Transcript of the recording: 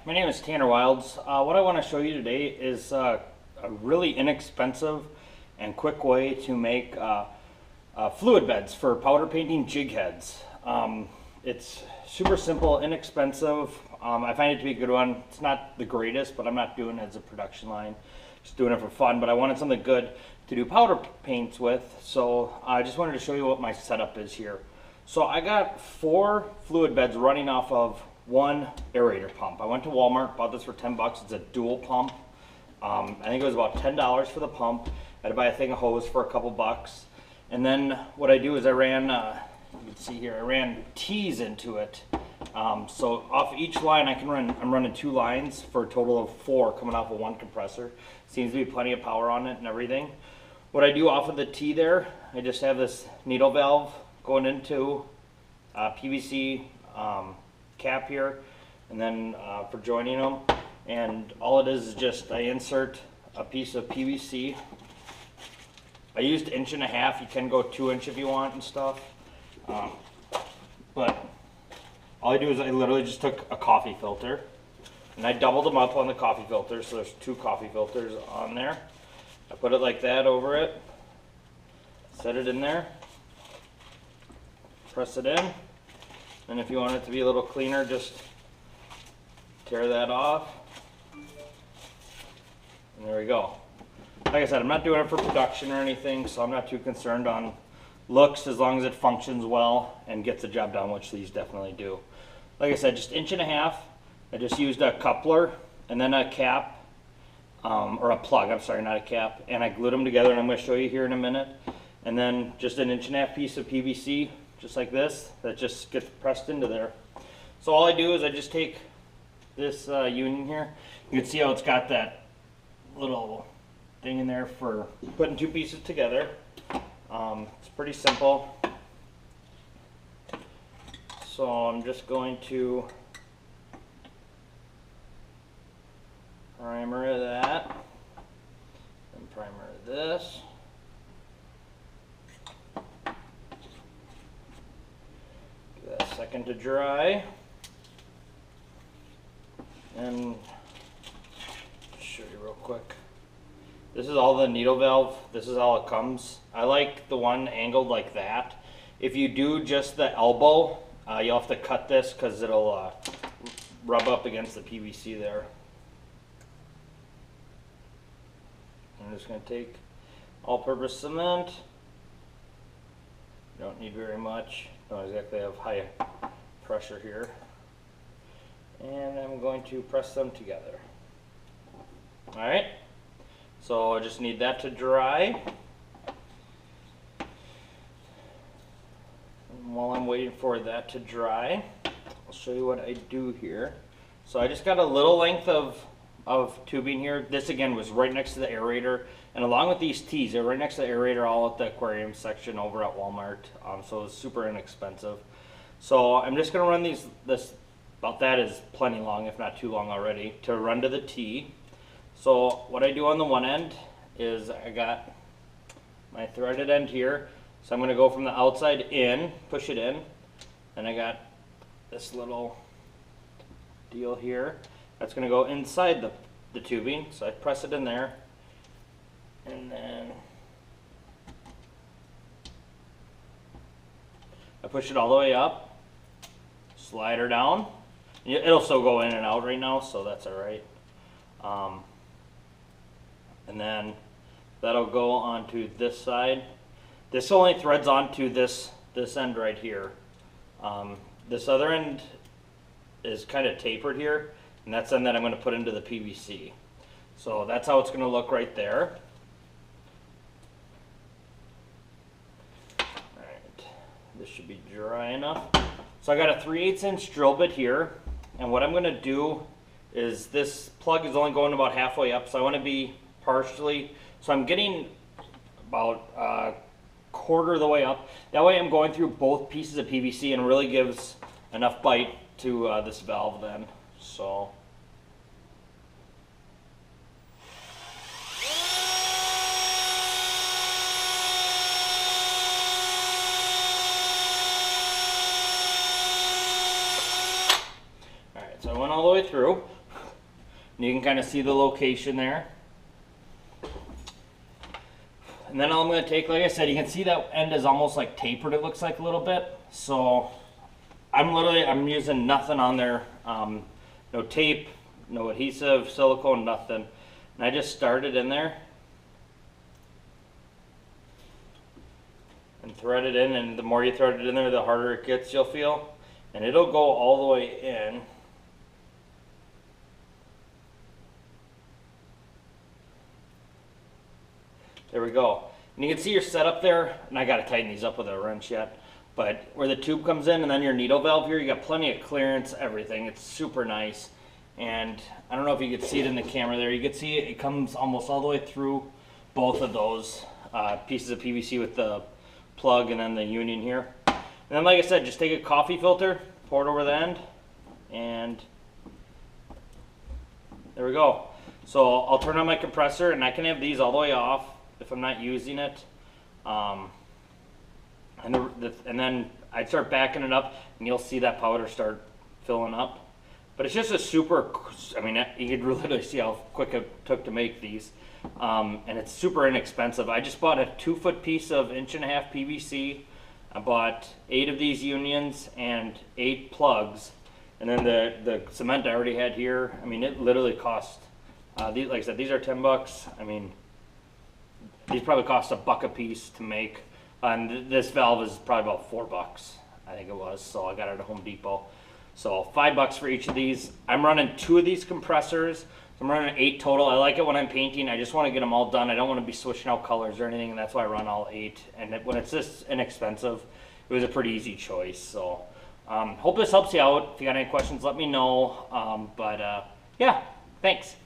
my name is Tanner Wilds. What I want to show you today is a really inexpensive and quick way to make fluid beds for powder painting jig heads. It's super simple, inexpensive. I find it to be a good one. It's not the greatest, but I'm not doing it as a production line. Just doing it for fun, but I wanted something good to do powder paints with, so I just wanted to show you what my setup is here. So I got 4 fluid beds running off of one aerator pump. I went to Walmart, bought this for 10 bucks. It's a dual pump. I think it was about $10 for the pump. I had to buy a thing of hose for a couple bucks. And then what I do is I ran, you can see here, I ran T's into it. So off each line I'm running 2 lines for a total of 4 coming off of one compressor. Seems to be plenty of power on it and everything. What I do off of the T there, I just have this needle valve going into PVC cap here, and then for joining them, and all it is just I insert a piece of PVC. I used 1.5 inches. You can go 2 inch if you want and stuff, but all I do is I literally just took a coffee filter and I doubled them up on the coffee filter, so there's 2 coffee filters on there. I put it like that over it, set it in there, press it in, and if you want it to be a little cleaner, just tear that off, and there we go. Like I said, I'm not doing it for production or anything, so I'm not too concerned on looks as long as it functions well and gets the job done, which these definitely do. Like I said, just 1.5 inches. I just used a coupler and then a cap, or a plug, I'm sorry, not a cap, and I glued them together, and I'm going to show you here in a minute. And then just an 1.5 inch piece of PVC, just like this, that just gets pressed into there. So all I do is I just take this union here. You can see how it's got that little thing in there for putting 2 pieces together. It's pretty simple. So I'm just going to primer that and primer this. Give that a second to dry, and show you real quick. This is all the needle valve. This is all it comes. I like the one angled like that. If you do just the elbow, you'll have to cut this because it'll rub up against the PVC there. I'm just going to take all-purpose cement. Don't need very much. Don't exactly have high pressure here. And I'm going to press them together. Alright, so I just need that to dry. And while I'm waiting for that to dry, I'll show you what I do here. So I just got a little length of tubing here. This again was right next to the aerator, and along with these T's, they're right next to the aerator, all at the aquarium section over at Walmart. So it's super inexpensive. So I'm just going to run this about that is plenty long, if not too long already, to run to the T. So what I do on the one end is I got my threaded end here. So I'm going to go from the outside in, push it in, and I got this little deal here. That's going to go inside the tubing, so I press it in there, and then I push it all the way up, slide her down. It'll still go in and out right now, so that's alright. And then that'll go onto this side. This only threads onto this end right here. This other end is kind of tapered here, and that's the end that I'm going to put into the PVC. So that's how it's going to look right there. Alright, this should be dry enough. So I got a 3/8 inch drill bit here, and what I'm going to do is this plug is only going about halfway up, so I want to be partially, so I'm getting about a quarter of the way up. That way I'm going through both pieces of PVC, and really gives enough bite to this valve then. So alright, so I went all the way through. And you can kind of see the location there. And then all I'm going to take, like I said, you can see that end is almost like tapered, it looks like a little bit. So I'm using nothing on there. No tape, no adhesive, silicone, nothing. And I just started in there. And thread it in, and the more you thread it in there, the harder it gets, you'll feel. And it'll go all the way in. There we go. And you can see your setup there, and I gotta tighten these up with a wrench yet. But where the tube comes in and then your needle valve here, you got plenty of clearance, everything. It's super nice. And I don't know if you could see it in the camera there. You can see it comes almost all the way through both of those pieces of PVC with the plug and then the union here. And then, like I said, just take a coffee filter, pour it over the end, and there we go. So I'll turn on my compressor, and I can have these all the way off if I'm not using it. And then I'd start backing it up, and you'll see that powder start filling up. But it's just a super, I mean, you could really see how quick it took to make these. And it's super inexpensive. I just bought a 2-foot piece of 1.5 PVC. I bought 8 of these unions and 8 plugs. And then the cement I already had here, I mean, it literally cost, like I said, these are $10. I mean, these probably cost $1 a piece to make. And this valve is probably about $4, I think it was. So I got it at Home Depot. So $5 for each of these. I'm running 2 of these compressors. So I'm running 8 total. I like it when I'm painting. I just want to get them all done. I don't want to be switching out colors or anything, and that's why I run all 8. And when it's this inexpensive, it was a pretty easy choice. So hope this helps you out. If you got any questions, let me know. Yeah, thanks.